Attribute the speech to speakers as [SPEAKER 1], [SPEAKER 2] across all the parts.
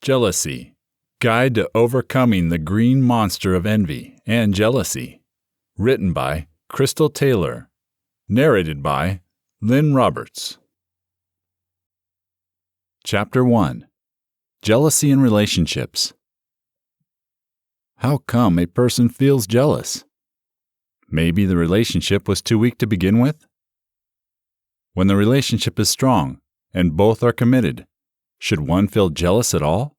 [SPEAKER 1] Jealousy. Guide to Overcoming the Green Monster of Envy and Jealousy. Written by Crystal Taylor. Narrated by Lynn Roberts. Chapter 1. Jealousy in Relationships. How come a person feels jealous? Maybe the relationship was too weak to begin with? When the relationship is strong and both are committed, should one feel jealous at all?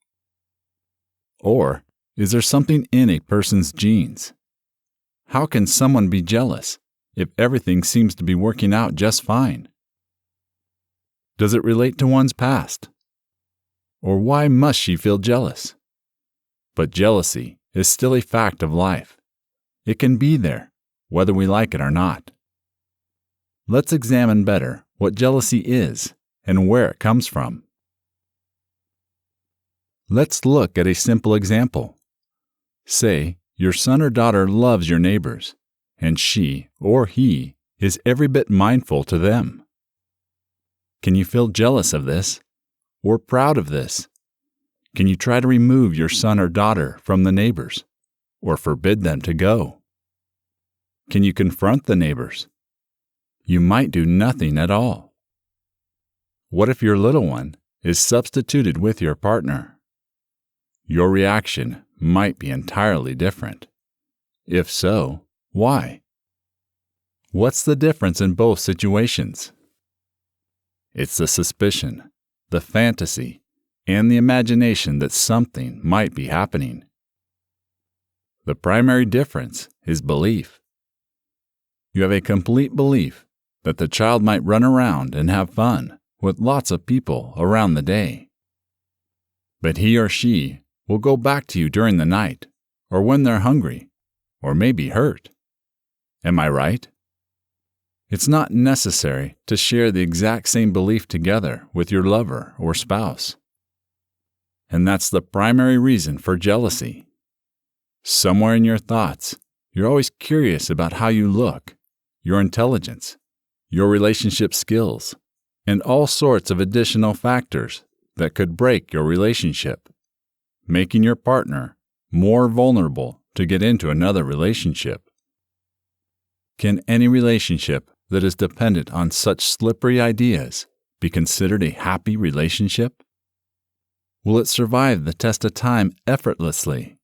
[SPEAKER 1] Or is there something in a person's genes? How can someone be jealous if everything seems to be working out just fine? Does it relate to one's past? Or why must she feel jealous? But jealousy is still a fact of life. It can be there, whether we like it or not. Let's examine better what jealousy is and where it comes from. Let's look at a simple example. Say your son or daughter loves your neighbors, and she or he is every bit mindful to them. Can you feel jealous of this or proud of this? Can you try to remove your son or daughter from the neighbors or forbid them to go? Can you confront the neighbors? You might do nothing at all. What if your little one is substituted with your partner? Your reaction might be entirely different. If so, why? What's the difference in both situations? It's the suspicion, the fantasy, and the imagination that something might be happening. The primary difference is belief. You have a complete belief that the child might run around and have fun with lots of people around the day. But he or she will go back to you during the night, or when they're hungry, or maybe hurt. Am I right? It's not necessary to share the exact same belief together with your lover or spouse. And that's the primary reason for jealousy. Somewhere in your thoughts, you're always curious about how you look, your intelligence, your relationship skills, and all sorts of additional factors that could break your relationship, making your partner more vulnerable to get into another relationship. Can any relationship that is dependent on such slippery ideas be considered a happy relationship? Will it survive the test of time effortlessly?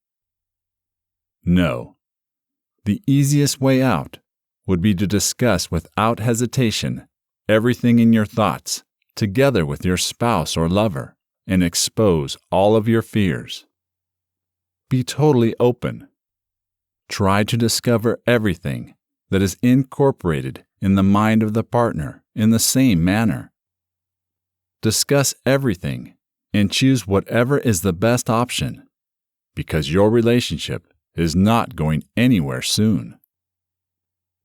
[SPEAKER 1] No. The easiest way out would be to discuss without hesitation everything in your thoughts together with your spouse or lover and expose all of your fears. Be totally open. Try to discover everything that is incorporated in the mind of the partner in the same manner. Discuss everything and choose whatever is the best option, because your relationship is not going anywhere soon.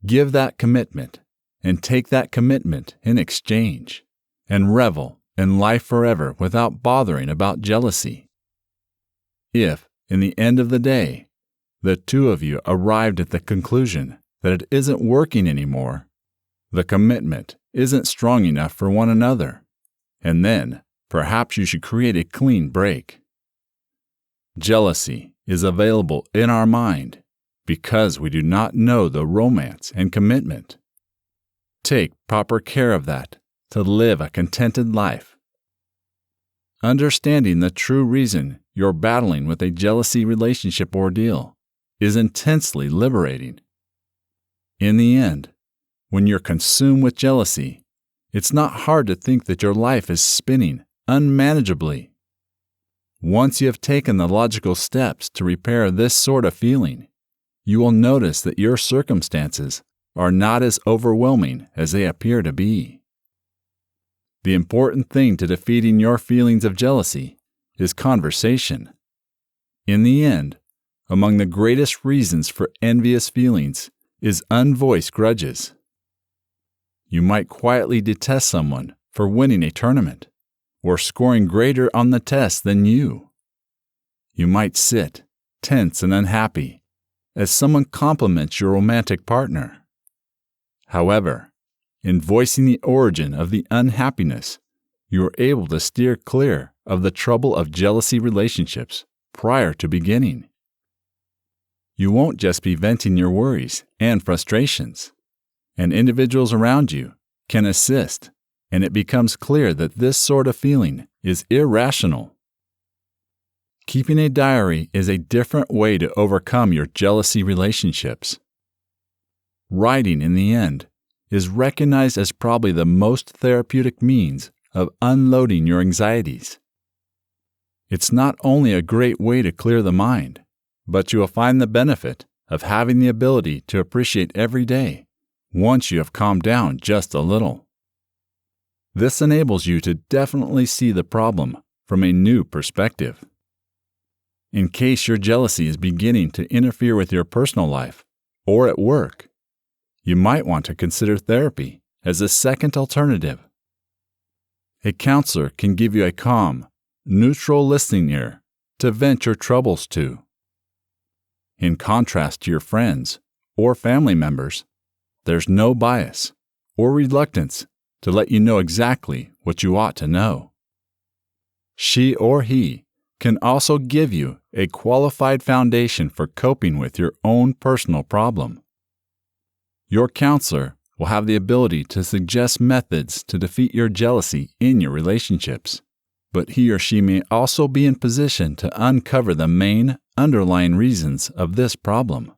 [SPEAKER 1] Give that commitment and take that commitment in exchange, and revel in life forever without bothering about jealousy. If, in the end of the day, the two of you arrived at the conclusion that it isn't working anymore, the commitment isn't strong enough for one another, and then perhaps you should create a clean break. Jealousy is available in our mind because we do not know the romance and commitment. Take proper care of that to live a contented life. Understanding the true reason you're battling with a jealousy relationship ordeal is intensely liberating. In the end, when you're consumed with jealousy, it's not hard to think that your life is spinning unmanageably. Once you have taken the logical steps to repair this sort of feeling, you will notice that your circumstances are not as overwhelming as they appear to be. The important thing to defeating your feelings of jealousy is conversation. In the end, among the greatest reasons for envious feelings is unvoiced grudges. You might quietly detest someone for winning a tournament or scoring greater on the test than you. You might sit, tense and unhappy, as someone compliments your romantic partner. However, in voicing the origin of the unhappiness, you are able to steer clear of the trouble of jealousy relationships prior to beginning. You won't just be venting your worries and frustrations, and individuals around you can assist, and it becomes clear that this sort of feeling is irrational. Keeping a diary is a different way to overcome your jealousy relationships. Writing, in the end, is recognized as probably the most therapeutic means of unloading your anxieties. It's not only a great way to clear the mind, but you will find the benefit of having the ability to appreciate every day once you have calmed down just a little. This enables you to definitely see the problem from a new perspective. In case your jealousy is beginning to interfere with your personal life or at work, you might want to consider therapy as a second alternative. A counselor can give you a calm, neutral listening ear to vent your troubles to. In contrast to your friends or family members, there's no bias or reluctance to let you know exactly what you ought to know. She or he can also give you a qualified foundation for coping with your own personal problem. Your counselor will have the ability to suggest methods to defeat your jealousy in your relationships, but he or she may also be in position to uncover the main underlying reasons of this problem.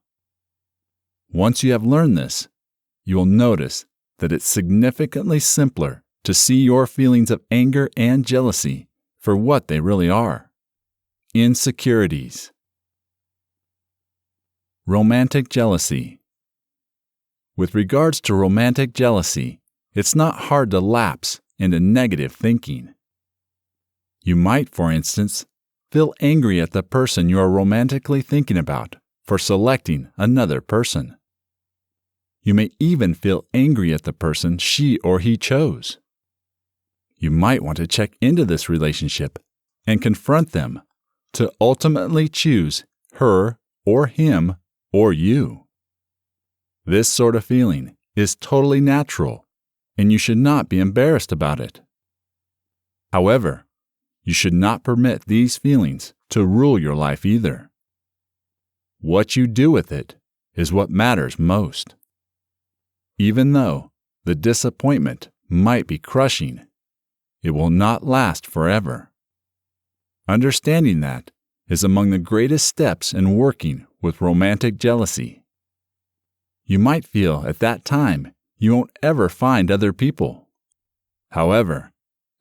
[SPEAKER 1] Once you have learned this, you will notice that it's significantly simpler to see your feelings of anger and jealousy for what they really are: insecurities. Romantic jealousy. With regards to romantic jealousy, it's not hard to lapse into negative thinking. You might, for instance, feel angry at the person you are romantically thinking about for selecting another person. You may even feel angry at the person she or he chose. You might want to check into this relationship and confront them to ultimately choose her or him or you. This sort of feeling is totally natural, and you should not be embarrassed about it. However, you should not permit these feelings to rule your life either. What you do with it is what matters most. Even though the disappointment might be crushing, it will not last forever. Understanding that is among the greatest steps in working with romantic jealousy. You might feel at that time you won't ever find other people. However,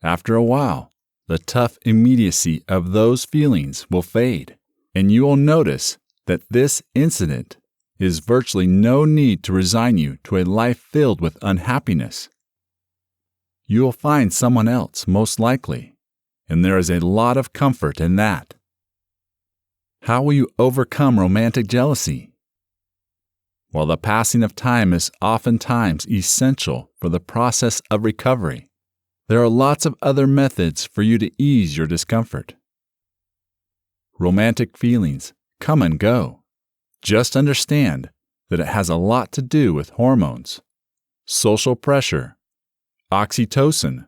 [SPEAKER 1] after a while, the tough immediacy of those feelings will fade, and you will notice that this incident is virtually no need to resign you to a life filled with unhappiness. You will find someone else, most likely, and there is a lot of comfort in that. How will you overcome romantic jealousy? While the passing of time is oftentimes essential for the process of recovery, there are lots of other methods for you to ease your discomfort. Romantic feelings come and go. Just understand that it has a lot to do with hormones, social pressure, oxytocin,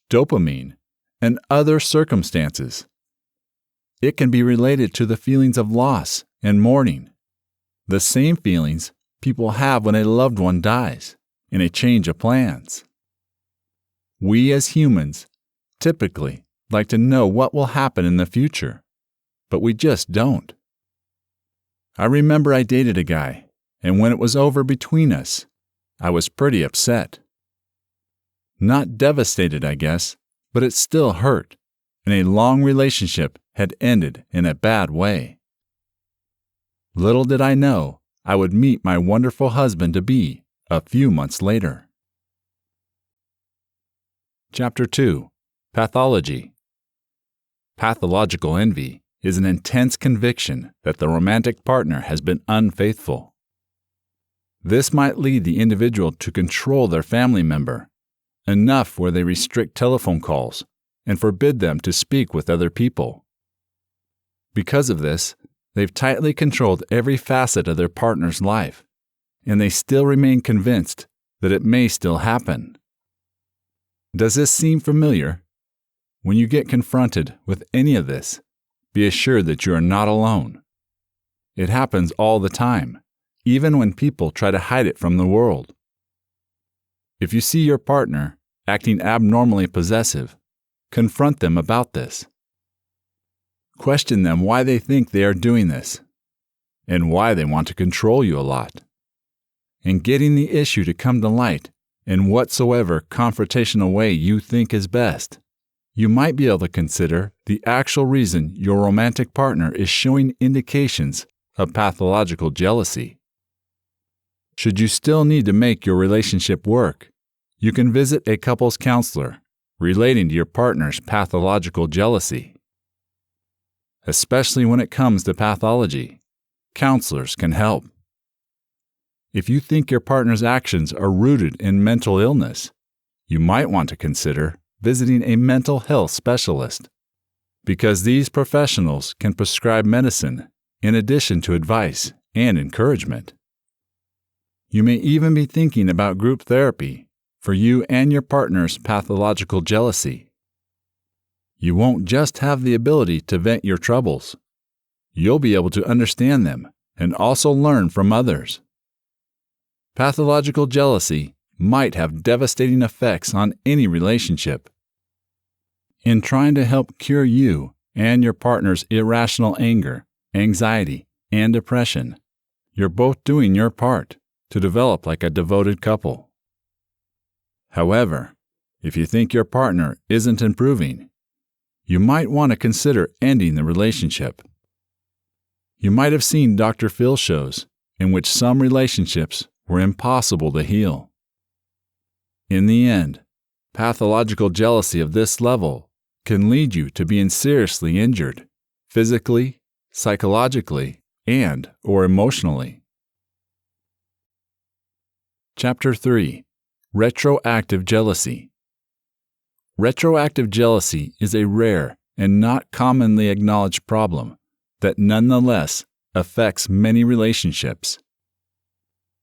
[SPEAKER 1] dopamine, and other circumstances. It can be related to the feelings of loss and mourning, the same feelings people have when a loved one dies, in a change of plans. We as humans typically like to know what will happen in the future, but we just don't. I remember I dated a guy, and when it was over between us, I was pretty upset. Not devastated, I guess, but it still hurt, and a long relationship had ended in a bad way. Little did I know I would meet my wonderful husband-to-be a few months later. Chapter 2. Pathology. Pathological envy is an intense conviction that the romantic partner has been unfaithful. This might lead the individual to control their family member, enough where they restrict telephone calls and forbid them to speak with other people. Because of this, they've tightly controlled every facet of their partner's life, and they still remain convinced that it may still happen. Does this seem familiar? when you get confronted with any of this, be assured that you are not alone. It happens all the time, even when people try to hide it from the world. If you see your partner acting abnormally possessive, confront them about this. Question them why they think they are doing this, and why they want to control you a lot. And getting the issue to come to light in whatsoever confrontational way you think is best, you might be able to consider the actual reason your romantic partner is showing indications of pathological jealousy. Should you still need to make your relationship work, you can visit a couples counselor relating to your partner's pathological jealousy. Especially when it comes to pathology, counselors can help. If you think your partner's actions are rooted in mental illness, you might want to consider visiting a mental health specialist, because these professionals can prescribe medicine in addition to advice and encouragement. You may even be thinking about group therapy for you and your partner's pathological jealousy. You won't just have the ability to vent your troubles. You'll be able to understand them and also learn from others. Pathological jealousy might have devastating effects on any relationship. In trying to help cure you and your partner's irrational anger, anxiety, and depression, you're both doing your part to develop like a devoted couple. However, if you think your partner isn't improving, you might want to consider ending the relationship. You might have seen Dr. Phil shows in which some relationships were impossible to heal. In the end, pathological jealousy of this level can lead you to being seriously injured, physically, psychologically, and/or emotionally. Chapter 3. Retroactive Jealousy. Retroactive jealousy is a rare and not commonly acknowledged problem that nonetheless affects many relationships.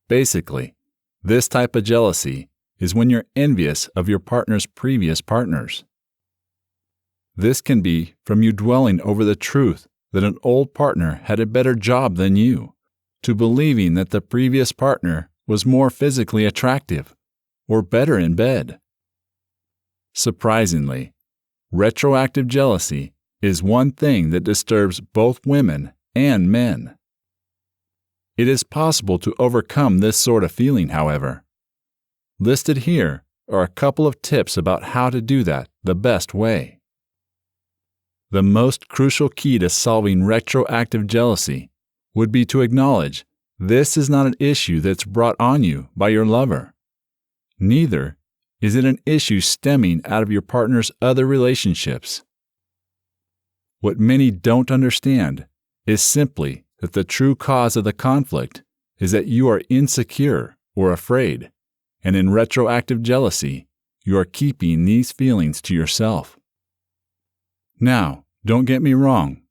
[SPEAKER 1] Basically, this type of jealousy is when you're envious of your partner's previous partners. This can be from you dwelling over the truth that an old partner had a better job than you, to believing that the previous partner was more physically attractive or better in bed. Surprisingly, retroactive jealousy is one thing that disturbs both women and men. It is possible to overcome this sort of feeling, however. Listed here are a couple of tips about how to do that the best way. The most crucial key to solving retroactive jealousy would be to acknowledge this is not an issue that's brought on you by your lover. Neither is it an issue stemming out of your partner's other relationships. What many don't understand is simply that the true cause of the conflict is that you are insecure or afraid, and in retroactive jealousy, you are keeping these feelings to yourself. Now, don't get me wrong.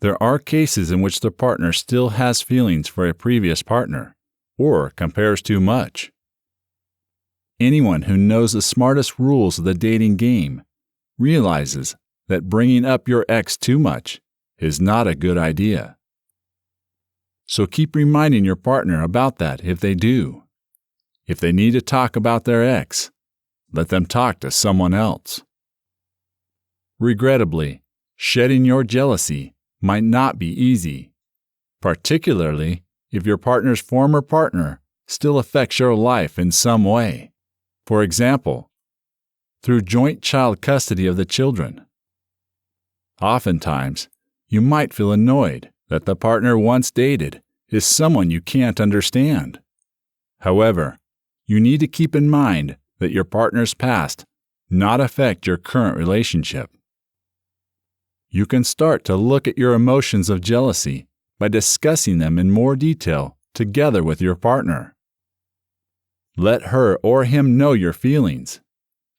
[SPEAKER 1] There are cases in which the partner still has feelings for a previous partner, or compares too much. Anyone who knows the smartest rules of the dating game realizes that bringing up your ex too much is not a good idea. So keep reminding your partner about that if they do. If they need to talk about their ex, let them talk to someone else. Regrettably, shedding your jealousy might not be easy, particularly if your partner's former partner still affects your life in some way. For example, through joint child custody of the children. Oftentimes, you might feel annoyed that the partner once dated is someone you can't understand. However, you need to keep in mind that your partner's past not affect your current relationship. You can start to look at your emotions of jealousy by discussing them in more detail together with your partner. Let her or him know your feelings.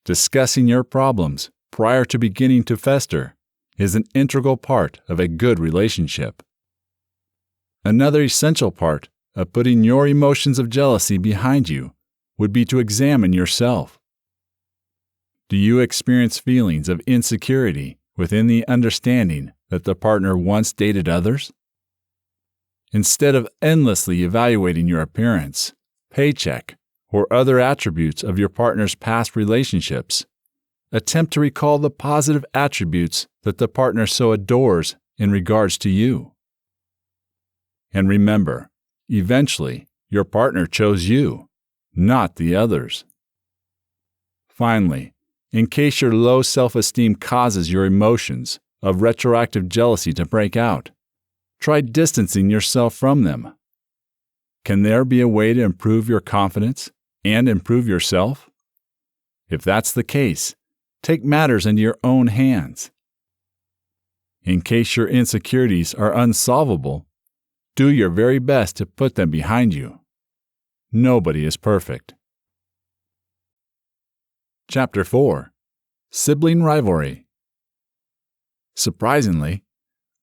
[SPEAKER 1] Discussing your problems prior to beginning to fester is an integral part of a good relationship. Another essential part of putting your emotions of jealousy behind you would be to examine yourself. Do you experience feelings of insecurity within the understanding that the partner once dated others? Instead of endlessly evaluating your appearance, paycheck, or other attributes of your partner's past relationships, attempt to recall the positive attributes that the partner so adores in regards to you. And remember, eventually, your partner chose you, not the others. Finally, in case your low self-esteem causes your emotions of retroactive jealousy to break out, try distancing yourself from them. Can there be a way to improve your confidence and improve yourself? If that's the case, take matters into your own hands. In case your insecurities are unsolvable, do your very best to put them behind you. Nobody is perfect. Chapter 4. Sibling Rivalry. Surprisingly,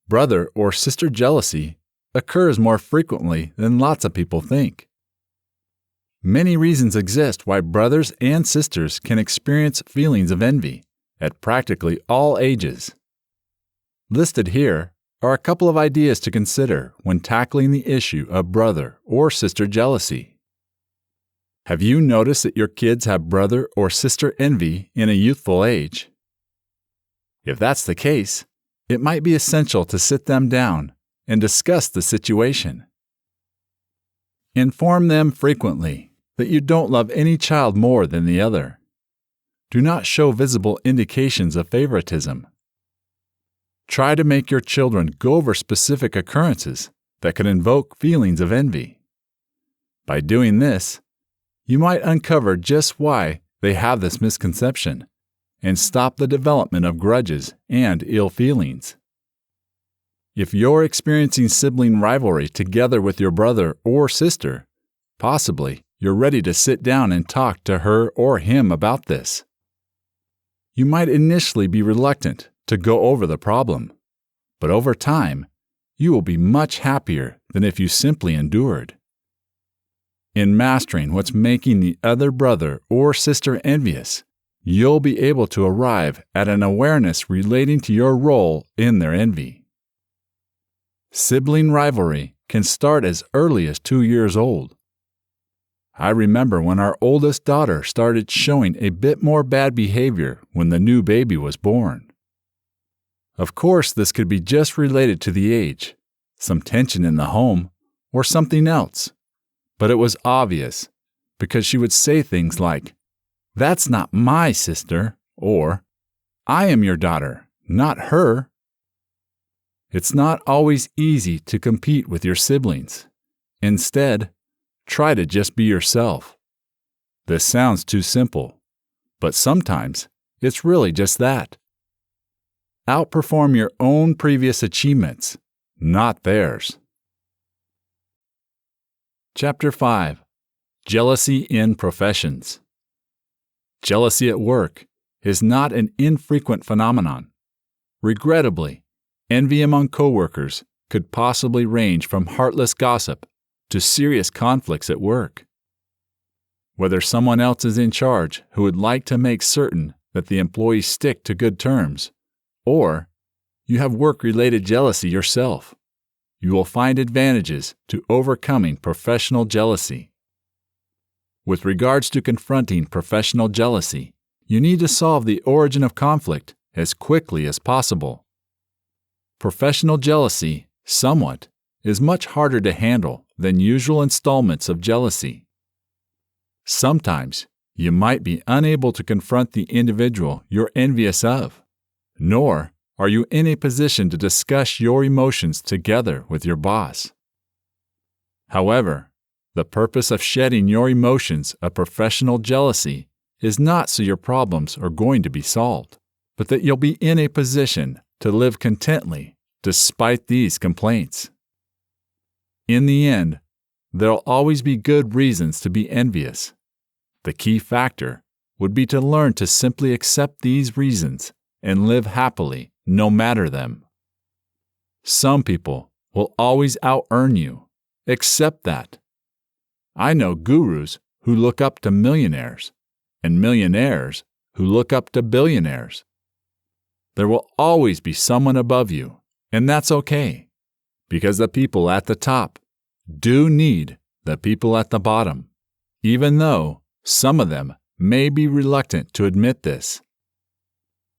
[SPEAKER 1] brother or sister jealousy occurs more frequently than lots of people think. Many reasons exist why brothers and sisters can experience feelings of envy at practically all ages. Listed here are a couple of ideas to consider when tackling the issue of brother or sister jealousy. Have you noticed that your kids have brother or sister envy in a youthful age? If that's the case, it might be essential to sit them down and discuss the situation. Inform them frequently that you don't love any child more than the other. Do not show visible indications of favoritism. Try to make your children go over specific occurrences that could invoke feelings of envy. By doing this, you might uncover just why they have this misconception and stop the development of grudges and ill feelings. If you're experiencing sibling rivalry together with your brother or sister, possibly you're ready to sit down and talk to her or him about this. You might initially be reluctant to go over the problem, but over time, you will be much happier than if you simply endured. In mastering what's making the other brother or sister envious, you'll be able to arrive at an awareness relating to your role in their envy. Sibling rivalry can start as early as 2 years old. I remember when our oldest daughter started showing a bit more bad behavior when the new baby was born. Of course, this could be just related to the age, some tension in the home, or something else. But it was obvious, because she would say things like, "That's not my sister," or "I am your daughter, not her." It's not always easy to compete with your siblings. Instead, try to just be yourself. This sounds too simple, but sometimes it's really just that. Outperform your own previous achievements, not theirs. Chapter 5. Jealousy in Professions. Jealousy at work is not an infrequent phenomenon. Regrettably, envy among coworkers could possibly range from heartless gossip to serious conflicts at work. Whether someone else is in charge who would like to make certain that the employees stick to good terms, or you have work-related jealousy yourself, you will find advantages to overcoming professional jealousy. With regards to confronting professional jealousy, you need to solve the origin of conflict as quickly as possible. Professional jealousy, somewhat, is much harder to handle than usual installments of jealousy. Sometimes, you might be unable to confront the individual you're envious of, nor are you in a position to discuss your emotions together with your boss. However, the purpose of shedding your emotions of professional jealousy is not so your problems are going to be solved, but that you'll be in a position to live contently despite these complaints. In the end, there'll always be good reasons to be envious. The key factor would be to learn to simply accept these reasons and live happily no matter them. Some people will always out-earn you. Accept that. I know gurus who look up to millionaires, and millionaires who look up to billionaires. There will always be someone above you, and that's okay, because the people at the top do need the people at the bottom, even though some of them may be reluctant to admit this.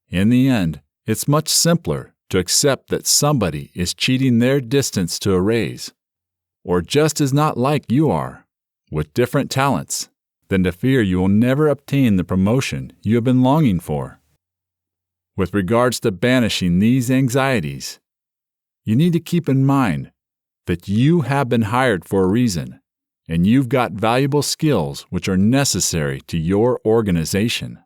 [SPEAKER 1] In the end, it's much simpler to accept that somebody is cheating their distance to a raise, or just is not like you are, with different talents, than to fear you will never obtain the promotion you have been longing for. With regards to banishing these anxieties, you need to keep in mind that you have been hired for a reason, and you've got valuable skills which are necessary to your organization.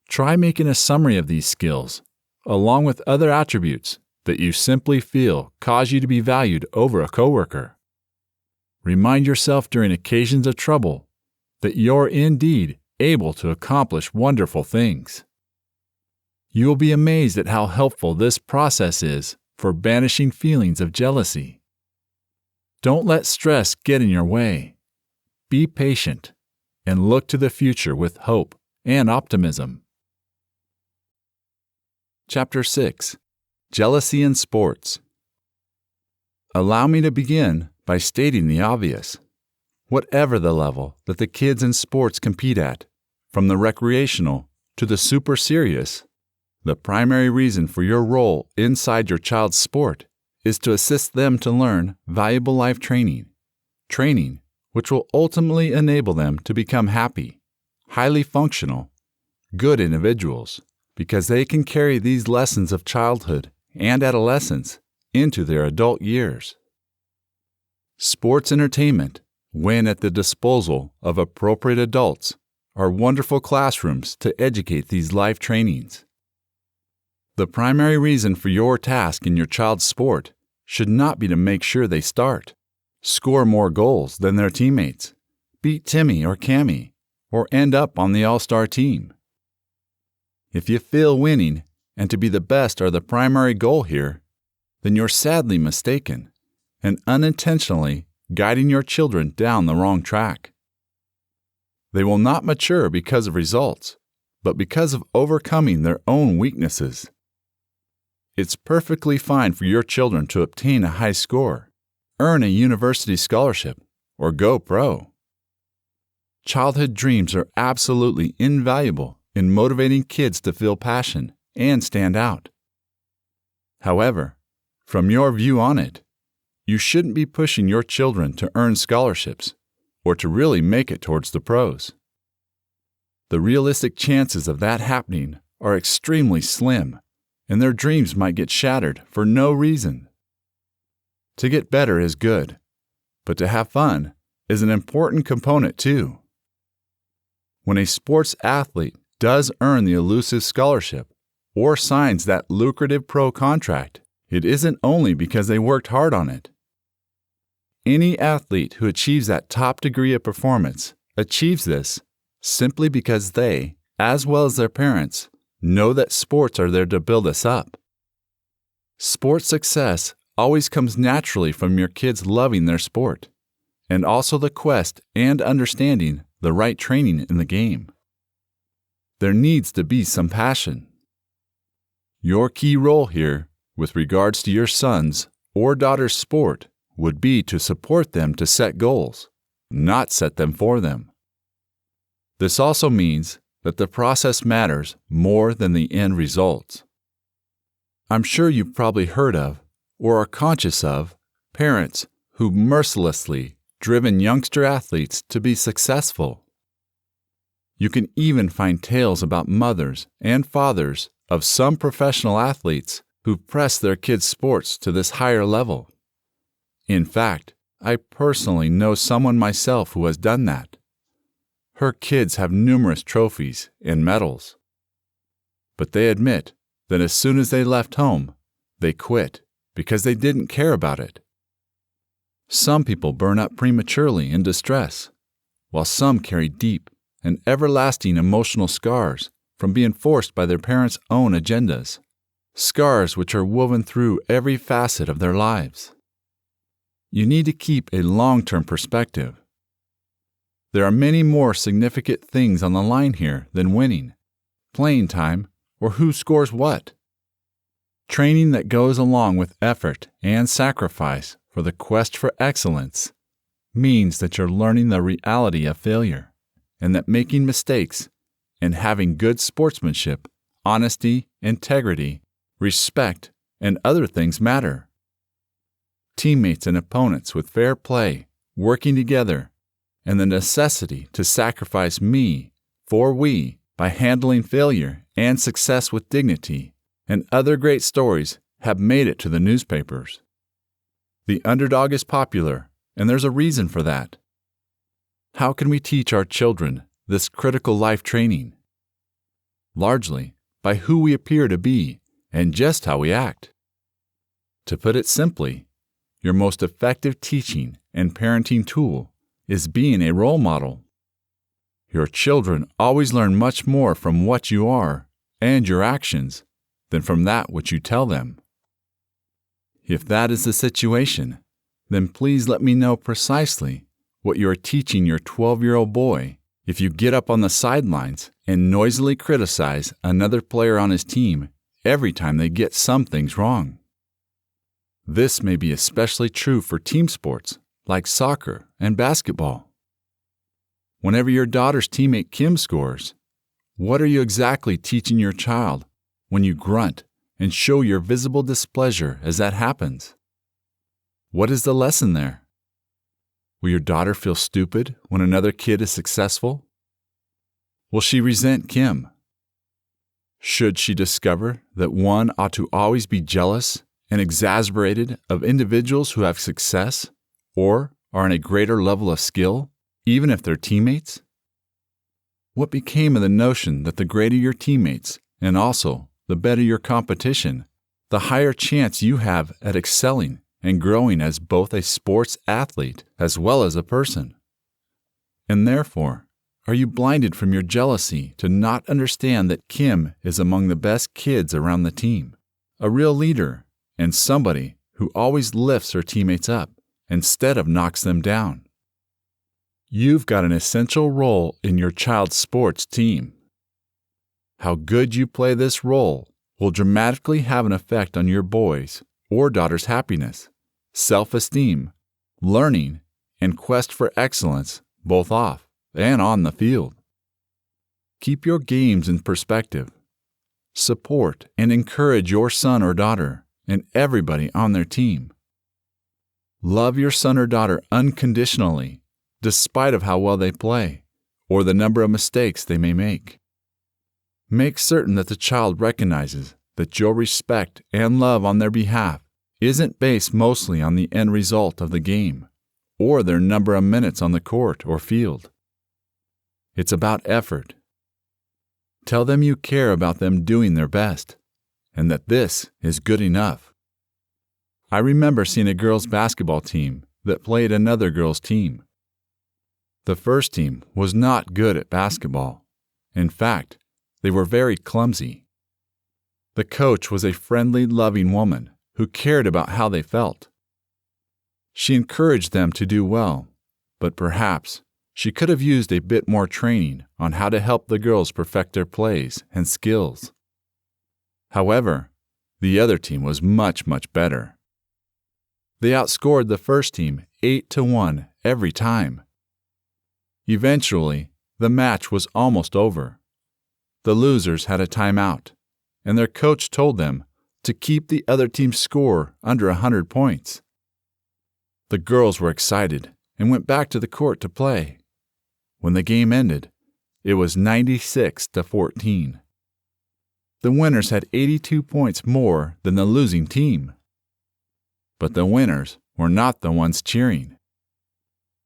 [SPEAKER 1] Try making a summary of these skills, along with other attributes that you simply feel cause you to be valued over a coworker. Remind yourself during occasions of trouble that you're indeed able to accomplish wonderful things. You will be amazed at how helpful this process is for banishing feelings of jealousy. Don't let stress get in your way. Be patient and look to the future with hope and optimism. Chapter 6. Jealousy in Sports. Allow me to begin by stating the obvious. Whatever the level that the kids in sports compete at, from the recreational to the super serious, the primary reason for your role inside your child's sport is to assist them to learn valuable life training which will ultimately enable them to become happy, highly functional, good individuals, because they can carry these lessons of childhood and adolescence into their adult years. Sports entertainment, when at the disposal of appropriate adults, are wonderful classrooms to educate these life trainings. The primary reason for your task in your child's sport should not be to make sure they start, score more goals than their teammates, beat Timmy or Cammy, or end up on the all-star team. If you feel winning and to be the best are the primary goal here, then you're sadly mistaken and unintentionally guiding your children down the wrong track. They will not mature because of results, but because of overcoming their own weaknesses. It's perfectly fine for your children to obtain a high score, earn a university scholarship, or go pro. Childhood dreams are absolutely invaluable in motivating kids to feel passion and stand out. However, from your view on it, you shouldn't be pushing your children to earn scholarships or to really make it towards the pros. The realistic chances of that happening are extremely slim, and their dreams might get shattered for no reason. To get better is good, but to have fun is an important component too. When a sports athlete does earn the elusive scholarship or signs that lucrative pro contract, it isn't only because they worked hard on it. Any athlete who achieves that top degree of performance achieves this simply because they, as well as their parents, know that sports are there to build us up. Sports success always comes naturally from your kids loving their sport, and also the quest and understanding the right training in the game. There needs to be some passion. Your key role here, with regards to your son's or daughter's sport, would be to support them to set goals, not set them for them. This also means that the process matters more than the end results. I'm sure you've probably heard of, or are conscious of, parents who mercilessly driven youngster athletes to be successful. You can even find tales about mothers and fathers of some professional athletes who've pressed their kids' sports to this higher level. In fact, I personally know someone myself who has done that. Her kids have numerous trophies and medals. But they admit that as soon as they left home, they quit because they didn't care about it. Some people burn up prematurely in distress, while some carry deep and everlasting emotional scars from being forced by their parents' own agendas, scars which are woven through every facet of their lives. You need to keep a long-term perspective. There are many more significant things on the line here than winning, playing time, or who scores what. Training that goes along with effort and sacrifice for the quest for excellence means that you're learning the reality of failure, and that making mistakes and having good sportsmanship, honesty, integrity, respect, and other things matter. Teammates and opponents with fair play, working together, and the necessity to sacrifice me for we by handling failure and success with dignity, and other great stories have made it to the newspapers. The underdog is popular, and there's a reason for that. How can we teach our children this critical life training? Largely by who we appear to be and just how we act. To put it simply, your most effective teaching and parenting tool is being a role model. Your children always learn much more from what you are and your actions than from that which you tell them. If that is the situation, then please let me know precisely what you are teaching your 12-year-old boy if you get up on the sidelines and noisily criticize another player on his team every time they get some things wrong. This may be especially true for team sports like soccer and basketball. Whenever your daughter's teammate Kim scores, what are you exactly teaching your child when you grunt and show your visible displeasure as that happens? What is the lesson there? Will your daughter feel stupid when another kid is successful? Will she resent Kim? Should she discover that one ought to always be jealous and exasperated of individuals who have success or are on a greater level of skill, even if they're teammates? What became of the notion that the greater your teammates, and also the better your competition, the higher chance you have at excelling and growing as both a sports athlete as well as a person? And therefore, are you blinded from your jealousy to not understand that Kim is among the best kids around the team, a real leader, and somebody who always lifts her teammates up instead of knocks them down? You've got an essential role in your child's sports team. How good you play this role will dramatically have an effect on your boy's or daughter's happiness, self-esteem, learning, and quest for excellence both off and on the field. Keep your games in perspective. Support and encourage your son or daughter and everybody on their team. Love your son or daughter unconditionally, despite of how well they play, or the number of mistakes they may make. Make certain that the child recognizes that your respect and love on their behalf isn't based mostly on the end result of the game, or their number of minutes on the court or field. It's about effort. Tell them you care about them doing their best, and that this is good enough. I remember seeing a girls' basketball team that played another girls' team. The first team was not good at basketball. In fact, they were very clumsy. The coach was a friendly, loving woman who cared about how they felt. She encouraged them to do well, but perhaps she could have used a bit more training on how to help the girls perfect their plays and skills. However, the other team was much, much better. They outscored the first team 8-1 every time. Eventually, the match was almost over. The losers had a timeout, and their coach told them to keep the other team's score under 100 points. The girls were excited and went back to the court to play. When the game ended, it was 96-14. The winners had 82 points more than the losing team. But the winners were not the ones cheering.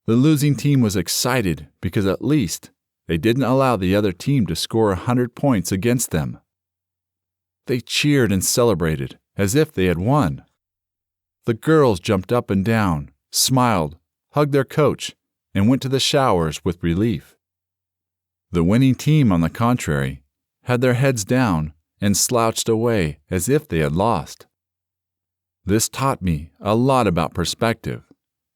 [SPEAKER 1] The losing team was excited because at least they didn't allow the other team to score 100 points against them. They cheered and celebrated as if they had won. The girls jumped up and down, smiled, hugged their coach, and went to the showers with relief. The winning team, on the contrary, had their heads down and slouched away as if they had lost. This taught me a lot about perspective.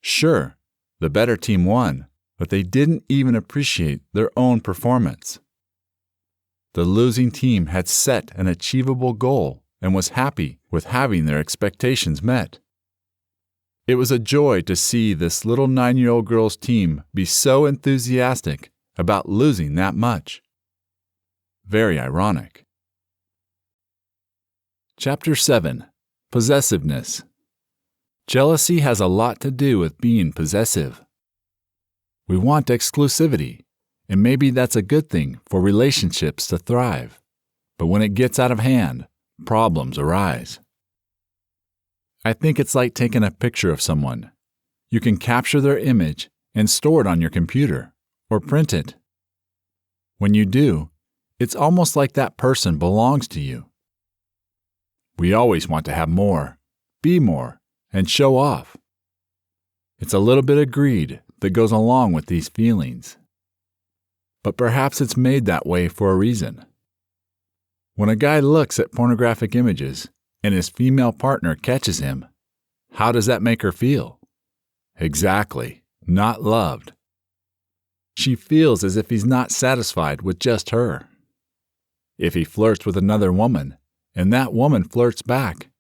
[SPEAKER 1] Sure, the better team won, but they didn't even appreciate their own performance. The losing team had set an achievable goal and was happy with having their expectations met. It was a joy to see this little 9-year-old girl's team be so enthusiastic about losing that much. Very ironic. Chapter 7. Possessiveness. Jealousy has a lot to do with being possessive. We want exclusivity, and maybe that's a good thing for relationships to thrive. But when it gets out of hand, problems arise. I think it's like taking a picture of someone. You can capture their image and store it on your computer, or print it. When you do, it's almost like that person belongs to you. We always want to have more, be more, and show off. It's a little bit of greed that goes along with these feelings. But perhaps it's made that way for a reason. When a guy looks at pornographic images and his female partner catches him, how does that make her feel? Exactly, not loved. She feels as if he's not satisfied with just her. If he flirts with another woman, and that woman flirts back,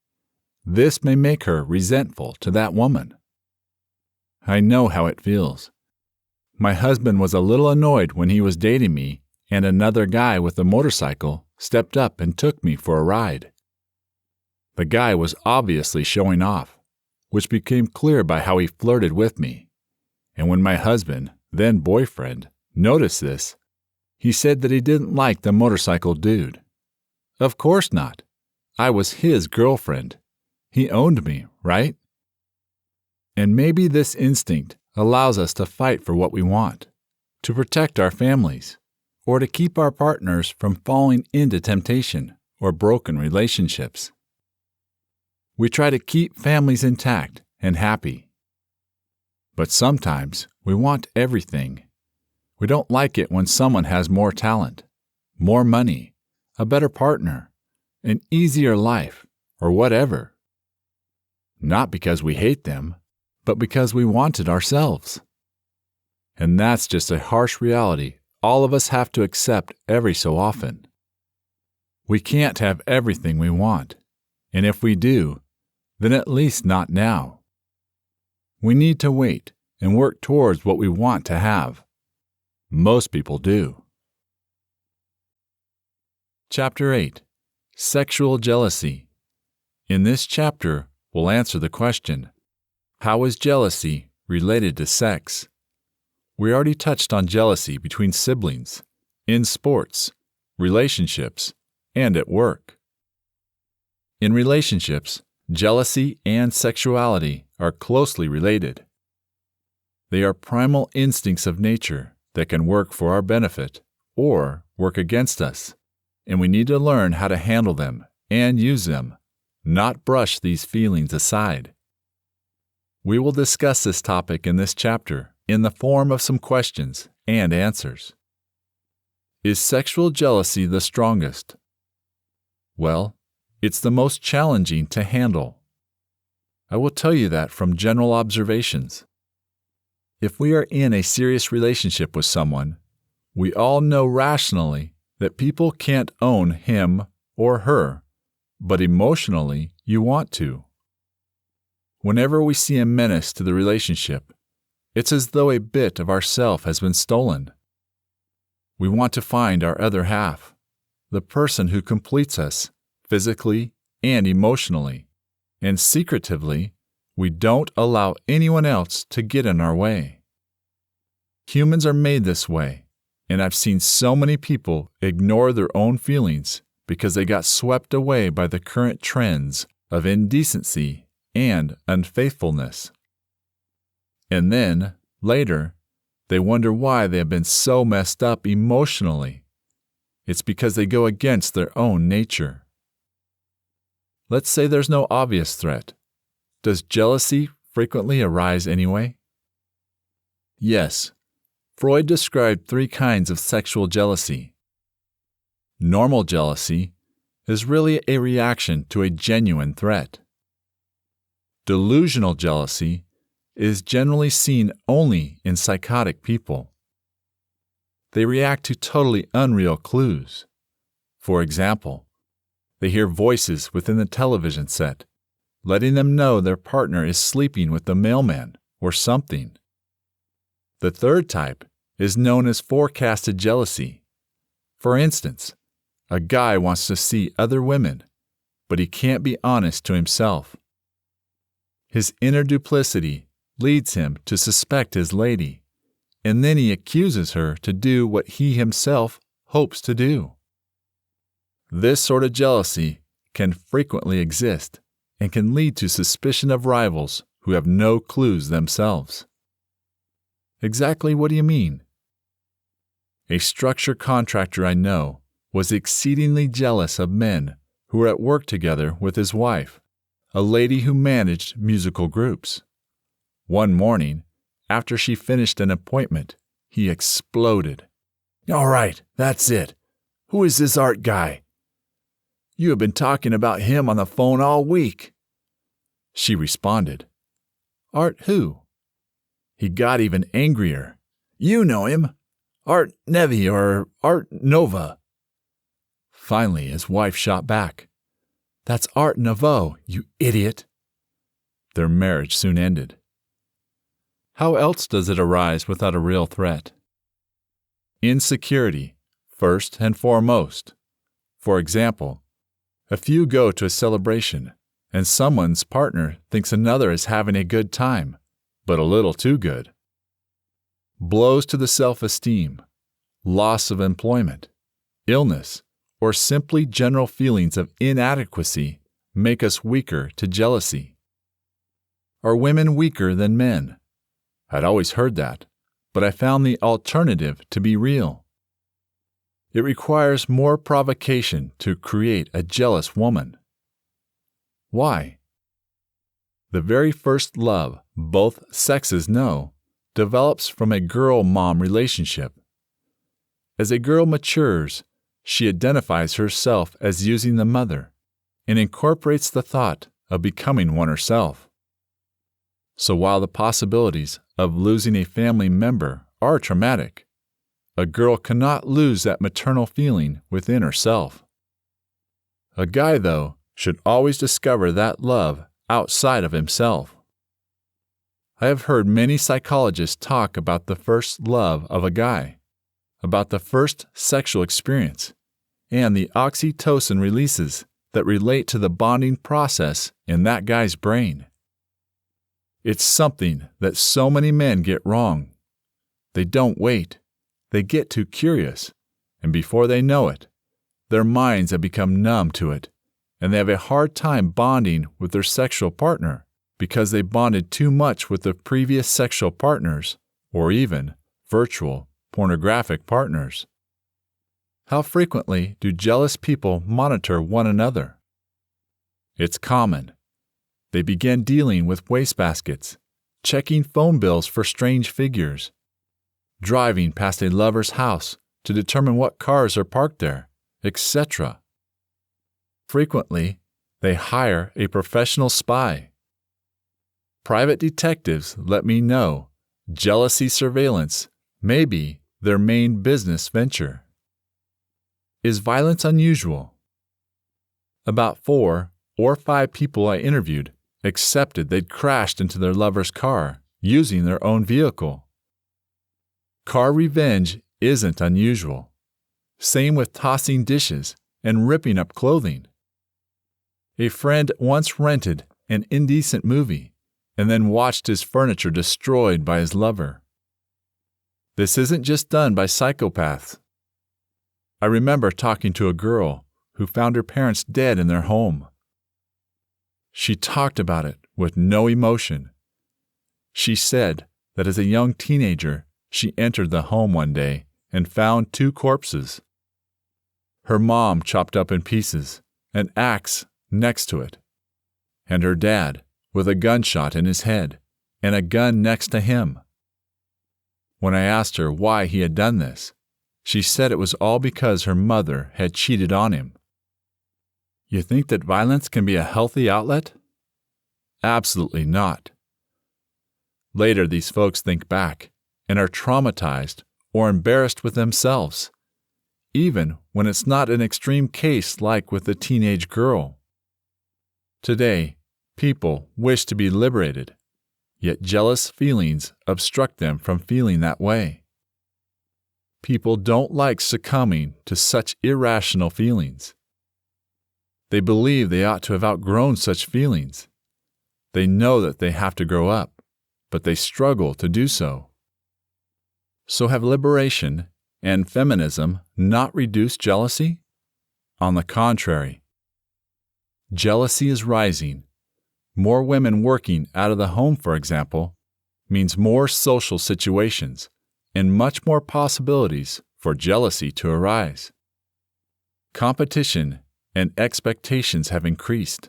[SPEAKER 1] this may make her resentful to that woman. I know how it feels. My husband was a little annoyed when he was dating me and another guy with a motorcycle stepped up and took me for a ride. The guy was obviously showing off, which became clear by how he flirted with me. And when my husband, then boyfriend, noticed this, he said that he didn't like the motorcycle dude. Of course not. I was his girlfriend. He owned me, right? And maybe this instinct allows us to fight for what we want, to protect our families, or to keep our partners from falling into temptation or broken relationships. We try to keep families intact and happy. But sometimes we want everything. We don't like it when someone has more talent, more money, a better partner, an easier life, or whatever. Not because we hate them, but because we want it ourselves. And that's just a harsh reality all of us have to accept every so often. We can't have everything we want, and if we do, then at least not now. We need to wait and work towards what we want to have. Most people do. Chapter 8. Sexual Jealousy. In this chapter, we'll answer the question, how is jealousy related to sex? We already touched on jealousy between siblings, in sports, relationships, and at work. In relationships, jealousy and sexuality are closely related. They are primal instincts of nature that can work for our benefit or work against us, and we need to learn how to handle them and use them, not brush these feelings aside. We will discuss this topic in this chapter in the form of some questions and answers. Is sexual jealousy the strongest? Well, it's the most challenging to handle. I will tell you that from general observations. If we are in a serious relationship with someone, we all know rationally that people can't own him or her, but emotionally you want to. Whenever we see a menace to the relationship, it's as though a bit of ourself has been stolen. We want to find our other half, the person who completes us, physically and emotionally, and secretively, we don't allow anyone else to get in our way. Humans are made this way, and I've seen so many people ignore their own feelings because they got swept away by the current trends of indecency and unfaithfulness. And then, later, they wonder why they have been so messed up emotionally. It's because they go against their own nature. Let's say there's no obvious threat. Does jealousy frequently arise anyway? Yes. Freud described 3 kinds of sexual jealousy. Normal jealousy is really a reaction to a genuine threat. Delusional jealousy is generally seen only in psychotic people. They react to totally unreal clues. For example, they hear voices within the television set, letting them know their partner is sleeping with the mailman or something. The third type is known as forecasted jealousy. For instance, a guy wants to see other women, but he can't be honest to himself. His inner duplicity leads him to suspect his lady, and then he accuses her to do what he himself hopes to do. This sort of jealousy can frequently exist and can lead to suspicion of rivals who have no clues themselves. Exactly what do you mean? A structure contractor I know was exceedingly jealous of men who were at work together with his wife, a lady who managed musical groups. One morning, after she finished an appointment, he exploded. "All right, that's it. Who is this Art guy? You have been talking about him on the phone all week." She responded, "Art who?" He got even angrier. "You know him. Art Nevi or Art Nova." Finally, his wife shot back, "That's Art Nouveau, you idiot." Their marriage soon ended. How else does it arise without a real threat? Insecurity, first and foremost. For example, a few go to a celebration, and someone's partner thinks another is having a good time, but a little too good. Blows to the self-esteem, loss of employment, illness, or simply general feelings of inadequacy make us weaker to jealousy. Are women weaker than men? I'd always heard that, but I found the alternative to be real. It requires more provocation to create a jealous woman. Why? The very first love both sexes know develops from a girl-mom relationship. As a girl matures, she identifies herself as using the mother and incorporates the thought of becoming one herself. So while the possibilities of losing a family member are traumatic, a girl cannot lose that maternal feeling within herself. A guy, though, should always discover that love outside of himself. I have heard many psychologists talk about the first love of a guy, about the first sexual experience, and the oxytocin releases that relate to the bonding process in that guy's brain. It's something that so many men get wrong. They don't wait. They get too curious, and before they know it, their minds have become numb to it, and they have a hard time bonding with their sexual partner because they bonded too much with their previous sexual partners, or even virtual pornographic partners. How frequently do jealous people monitor one another? It's common. They begin dealing with wastebaskets, checking phone bills for strange figures, driving past a lover's house to determine what cars are parked there, etc. Frequently, they hire a professional spy. Private detectives let me know jealousy surveillance may be their main business venture. Is violence unusual? About 4 or 5 people I interviewed accepted they'd crashed into their lover's car using their own vehicle. Car revenge isn't unusual. Same with tossing dishes and ripping up clothing. A friend once rented an indecent movie and then watched his furniture destroyed by his lover. This isn't just done by psychopaths. I remember talking to a girl who found her parents dead in their home. She talked about it with no emotion. She said that as a young teenager, she entered the home one day and found 2 corpses. Her mom chopped up in pieces, an axe next to it, and her dad with a gunshot in his head and a gun next to him. When I asked her why he had done this, she said it was all because her mother had cheated on him. You think that violence can be a healthy outlet? Absolutely not. Later, these folks think back and are traumatized or embarrassed with themselves, even when it's not an extreme case like with a teenage girl. Today, people wish to be liberated, yet jealous feelings obstruct them from feeling that way. People don't like succumbing to such irrational feelings. They believe they ought to have outgrown such feelings. They know that they have to grow up, but they struggle to do so. So have liberation and feminism not reduced jealousy? On the contrary, jealousy is rising. More women working out of the home, for example, means more social situations and much more possibilities for jealousy to arise. Competition and expectations have increased.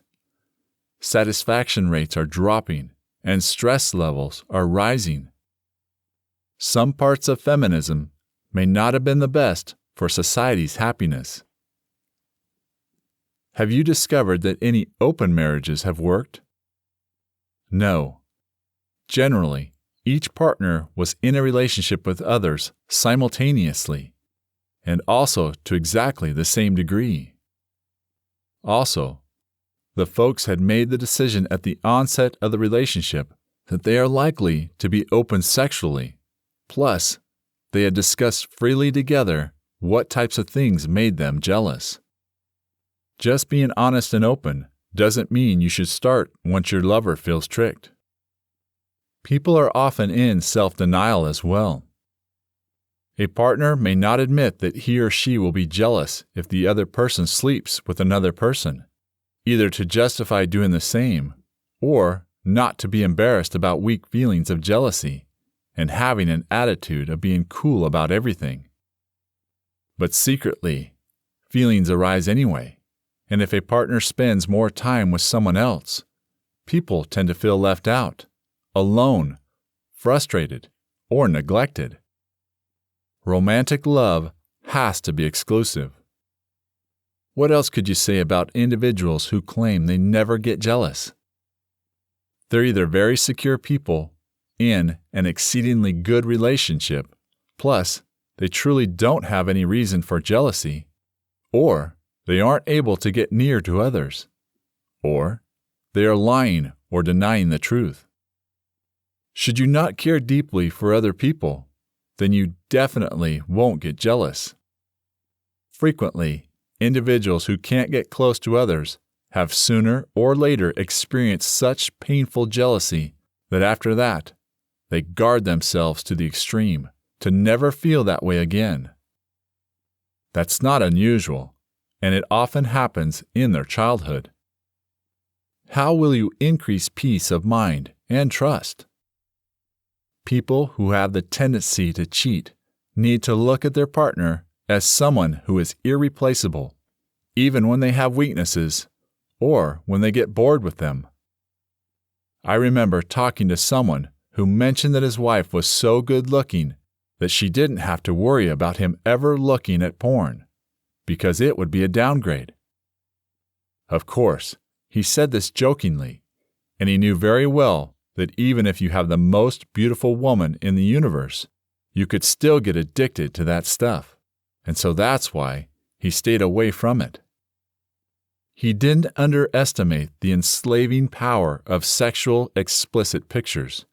[SPEAKER 1] Satisfaction rates are dropping and stress levels are rising. Some parts of feminism may not have been the best for society's happiness. Have you discovered that any open marriages have worked? No. Generally, each partner was in a relationship with others simultaneously, and also to exactly the same degree. Also, the folks had made the decision at the onset of the relationship that they are likely to be open sexually. Plus, they had discussed freely together what types of things made them jealous. Just being honest and open doesn't mean you should start once your lover feels tricked. People are often in self-denial as well. A partner may not admit that he or she will be jealous if the other person sleeps with another person, either to justify doing the same or not to be embarrassed about weak feelings of jealousy and having an attitude of being cool about everything. But secretly, feelings arise anyway, and if a partner spends more time with someone else, people tend to feel left out, alone, frustrated, or neglected. Romantic love has to be exclusive. What else could you say about individuals who claim they never get jealous? They're either very secure people in an exceedingly good relationship, plus they truly don't have any reason for jealousy, or they aren't able to get near to others, or they are lying or denying the truth. Should you not care deeply for other people, then you definitely won't get jealous. Frequently, individuals who can't get close to others have sooner or later experienced such painful jealousy that after that, they guard themselves to the extreme to never feel that way again. That's not unusual, and it often happens in their childhood. How will you increase peace of mind and trust? People who have the tendency to cheat need to look at their partner as someone who is irreplaceable, even when they have weaknesses or when they get bored with them. I remember talking to someone who mentioned that his wife was so good-looking that she didn't have to worry about him ever looking at porn, because it would be a downgrade. Of course, he said this jokingly, and he knew very well that even if you have the most beautiful woman in the universe, you could still get addicted to that stuff, and so that's why he stayed away from it. He didn't underestimate the enslaving power of sexual explicit pictures,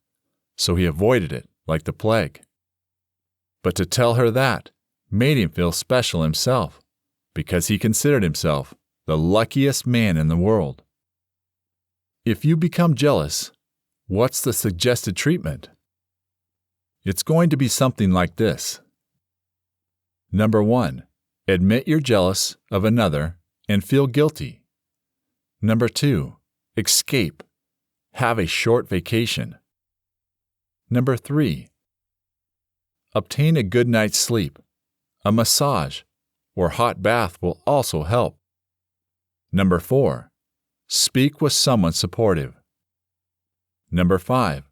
[SPEAKER 1] so he avoided it like the plague. But to tell her that made him feel special himself, because he considered himself the luckiest man in the world. If you become jealous, what's the suggested treatment? It's going to be something like this. Number 1, admit you're jealous of another and feel guilty. Number 2, escape. Have a short vacation. Number 3, obtain a good night's sleep. A massage or hot bath will also help. Number 4, speak with someone supportive. Number 5,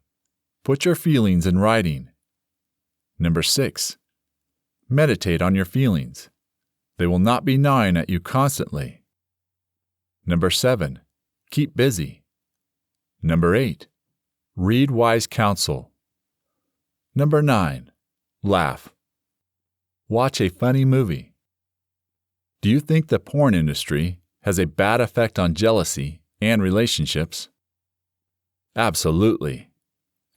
[SPEAKER 1] put your feelings in writing. Number 6, meditate on your feelings. They will not be gnawing at you constantly. Number 7, keep busy. Number 8, read wise counsel. Number 9. Laugh. Watch a funny movie. Do you think the porn industry has a bad effect on jealousy and relationships? Absolutely.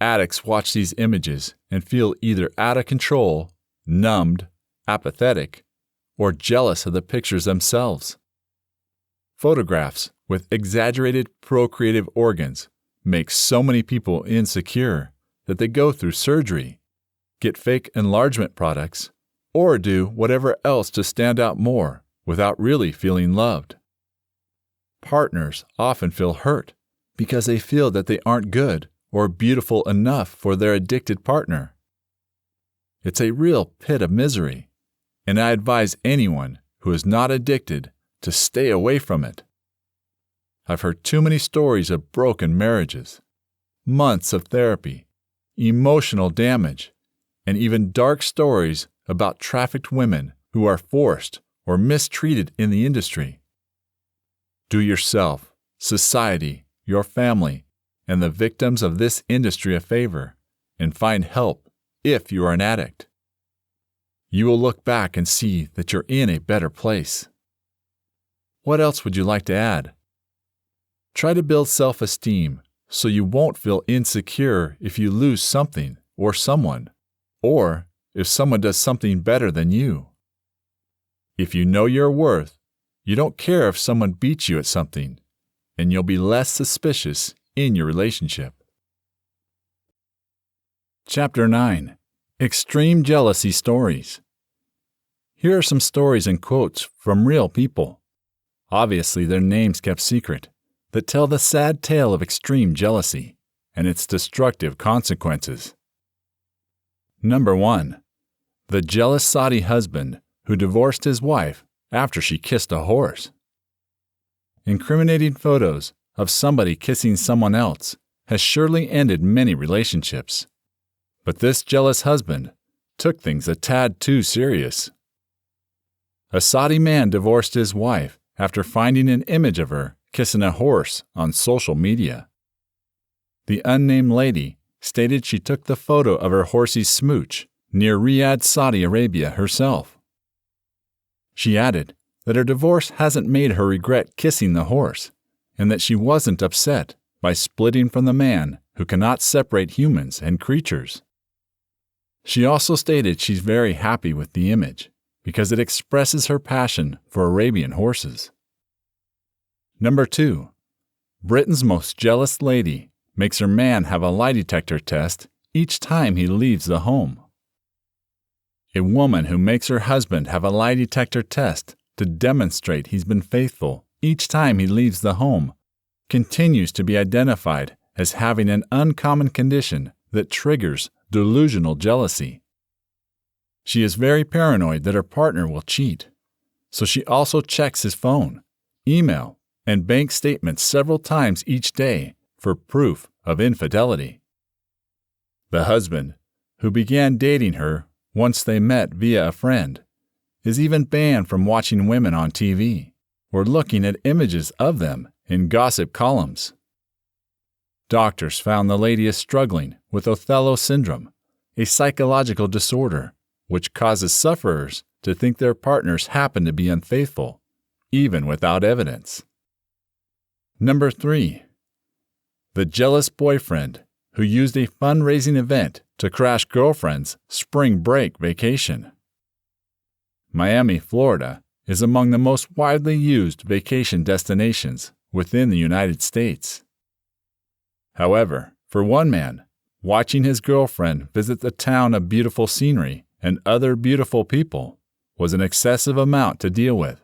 [SPEAKER 1] Addicts watch these images and feel either out of control, numbed, apathetic, or jealous of the pictures themselves. Photographs with exaggerated procreative organs make so many people insecure that they go through surgery, get fake enlargement products, or do whatever else to stand out more without really feeling loved. Partners often feel hurt because they feel that they aren't good or beautiful enough for their addicted partner. It's a real pit of misery, and I advise anyone who is not addicted to stay away from it. I've heard too many stories of broken marriages, months of therapy, emotional damage, and even dark stories about trafficked women who are forced or mistreated in the industry. Do yourself, society, your family, and the victims of this industry a favor and find help if you are an addict. You will look back and see that you're in a better place. What else would you like to add? Try to build self-esteem so you won't feel insecure if you lose something or someone, or if someone does something better than you. If you know your worth, you don't care if someone beats you at something, and you'll be less suspicious in your relationship. Chapter 9. Extreme Jealousy Stories. Here are some stories and quotes from real people, obviously their names kept secret, that tell the sad tale of extreme jealousy and its destructive consequences. Number 1. The jealous Saudi husband who divorced his wife after she kissed a horse. Incriminating photos of somebody kissing someone else has surely ended many relationships. But this jealous husband took things a tad too serious. A Saudi man divorced his wife after finding an image of her kissing a horse on social media. The unnamed lady stated she took the photo of her horsey's smooch near Riyadh, Saudi Arabia herself. She added that her divorce hasn't made her regret kissing the horse, and that she wasn't upset by splitting from the man who cannot separate humans and creatures. She also stated she's very happy with the image because it expresses her passion for Arabian horses. Number 2. Britain's most jealous lady makes her man have a lie detector test each time he leaves the home. A woman who makes her husband have a lie detector test to demonstrate he's been faithful each time he leaves the home continues to be identified as having an uncommon condition that triggers delusional jealousy. She is very paranoid that her partner will cheat, so she also checks his phone, email, and bank statements several times each day for proof of infidelity. The husband, who began dating her once they met via a friend, is even banned from watching women on TV or looking at images of them in gossip columns. Doctors found the lady is struggling with Othello syndrome, a psychological disorder which causes sufferers to think their partners happen to be unfaithful, even without evidence. Number 3. The jealous boyfriend who used a fundraising event to crash girlfriend's spring break vacation. Miami, Florida, is among the most widely used vacation destinations within the United States. However, for one man, watching his girlfriend visit the town of beautiful scenery and other beautiful people was an excessive amount to deal with.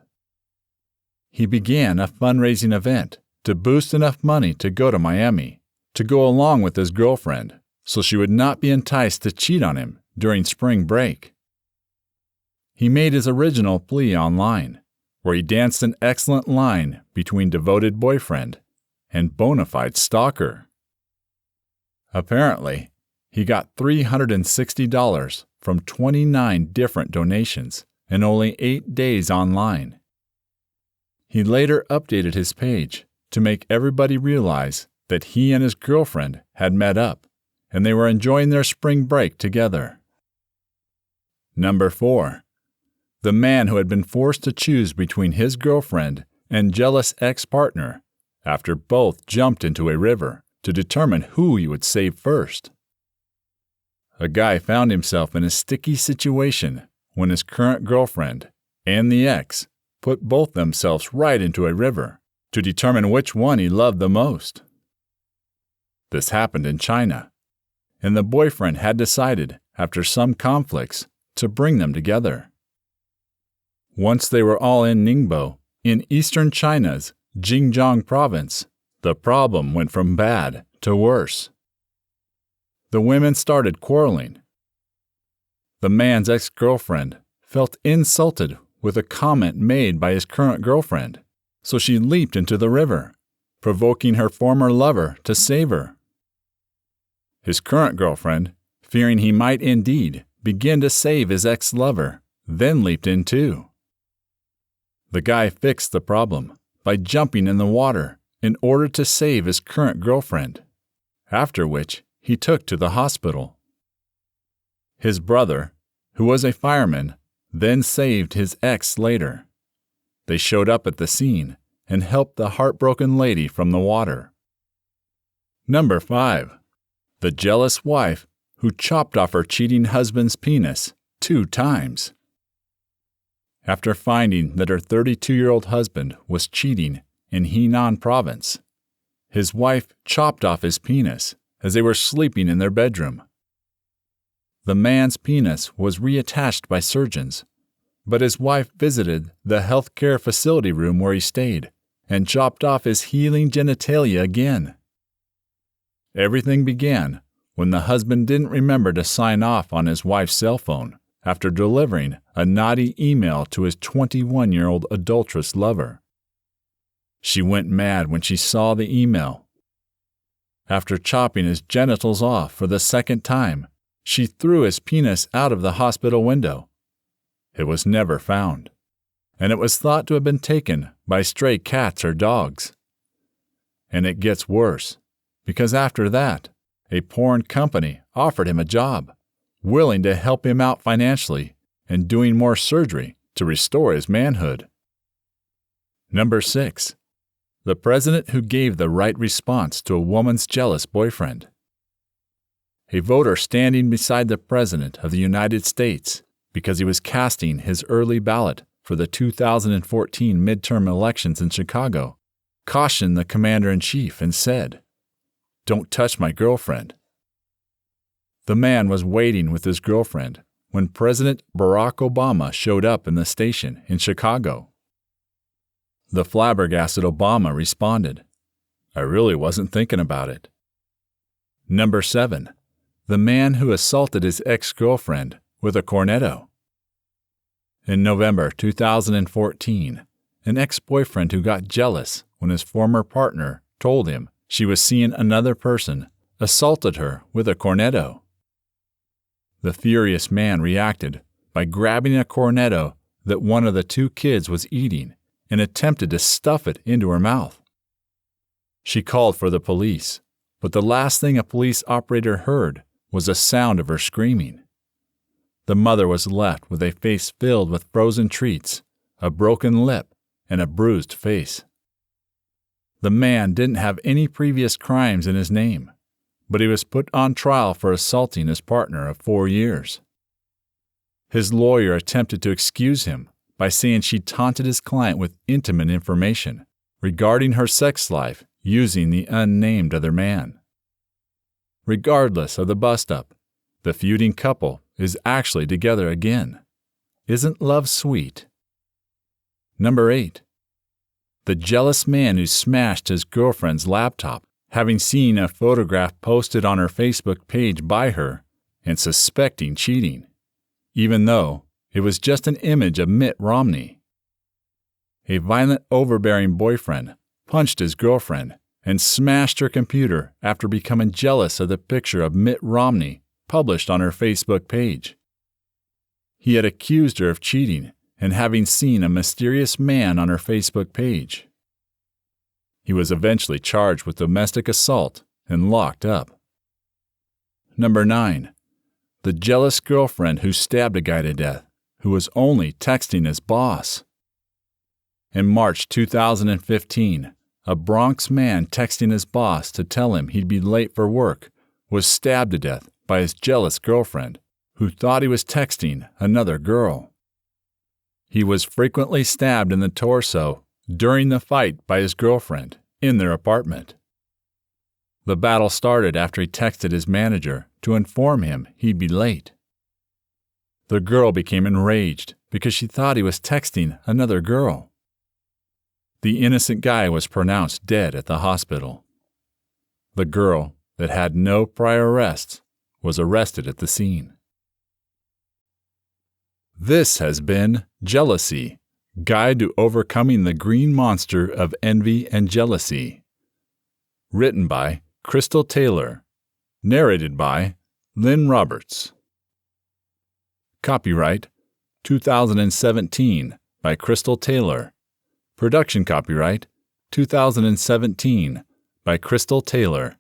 [SPEAKER 1] He began a fundraising event to boost enough money to go to Miami, to go along with his girlfriend, so she would not be enticed to cheat on him during spring break. He made his original plea online, where he danced an excellent line between devoted boyfriend and bona fide stalker. Apparently, he got $360 from 29 different donations in only 8 days online. He later updated his page to make everybody realize that he and his girlfriend had met up and they were enjoying their spring break together. Number 4. The man who had been forced to choose between his girlfriend and jealous ex-partner after both jumped into a river to determine who he would save first. A guy found himself in a sticky situation when his current girlfriend and the ex put both themselves right into a river to determine which one he loved the most. This happened in China, and the boyfriend had decided, after some conflicts, to bring them together. Once they were all in Ningbo, in eastern China's Xinjiang province, the problem went from bad to worse. The women started quarreling. The man's ex-girlfriend felt insulted with a comment made by his current girlfriend, so she leaped into the river, provoking her former lover to save her. His current girlfriend, fearing he might indeed begin to save his ex-lover, then leaped in too. The guy fixed the problem by jumping in the water in order to save his current girlfriend, after which he took to the hospital. His brother, who was a fireman, then saved his ex later. They showed up at the scene and helped the heartbroken lady from the water. Number 5. The jealous wife who chopped off her cheating husband's penis 2 times. After finding that her 32-year-old husband was cheating in Henan province, his wife chopped off his penis as they were sleeping in their bedroom. The man's penis was reattached by surgeons, but his wife visited the healthcare facility room where he stayed and chopped off his healing genitalia again. Everything began when the husband didn't remember to sign off on his wife's cell phone after delivering a naughty email to his 21-year-old adulterous lover. She went mad when she saw the email. After chopping his genitals off for the second time, she threw his penis out of the hospital window. It was never found, and it was thought to have been taken by stray cats or dogs. And it gets worse, because after that, a porn company offered him a job, willing to help him out financially and doing more surgery to restore his manhood. Number 6. The president who gave the right response to a woman's jealous boyfriend. A voter standing beside the President of the United States because he was casting his early ballot for the 2014 midterm elections in Chicago cautioned the commander-in-chief and said, "Don't touch my girlfriend." The man was waiting with his girlfriend when President Barack Obama showed up in the station in Chicago. The flabbergasted Obama responded, "I really wasn't thinking about it." Number 7. The man who assaulted his ex-girlfriend with a cornetto. In November 2014, an ex-boyfriend who got jealous when his former partner told him she was seeing another person assaulted her with a cornetto. The furious man reacted by grabbing a cornetto that one of the 2 kids was eating and attempted to stuff it into her mouth. She called for the police, but the last thing a police operator heard was the sound of her screaming. The mother was left with a face filled with frozen treats, a broken lip, and a bruised face. The man didn't have any previous crimes in his name, but he was put on trial for assaulting his partner of 4 years. His lawyer attempted to excuse him by saying she taunted his client with intimate information regarding her sex life using the unnamed other man. Regardless of the bust-up, the feuding couple is actually together again. Isn't love sweet? Number 8. The jealous man who smashed his girlfriend's laptop, having seen a photograph posted on her Facebook page by her and suspecting cheating, even though it was just an image of Mitt Romney. A violent, overbearing boyfriend punched his girlfriend and smashed her computer after becoming jealous of the picture of Mitt Romney published on her Facebook page. He had accused her of cheating and having seen a mysterious man on her Facebook page. He was eventually charged with domestic assault and locked up. Number 9. The jealous girlfriend who stabbed a guy to death, who was only texting his boss. In March 2015, a Bronx man texting his boss to tell him he'd be late for work was stabbed to death by his jealous girlfriend, who thought he was texting another girl. He was frequently stabbed in the torso during the fight by his girlfriend in their apartment. The battle started after he texted his manager to inform him he'd be late. The girl became enraged because she thought he was texting another girl. The innocent guy was pronounced dead at the hospital. The girl, that had no prior arrests, was arrested at the scene. This has been Jealousy: Guide to Overcoming the Green Monster of Envy and Jealousy. Written by Crystal Taylor. Narrated by Lynn Roberts. Copyright 2017 by Crystal Taylor. Production copyright 2017 by Crystal Taylor.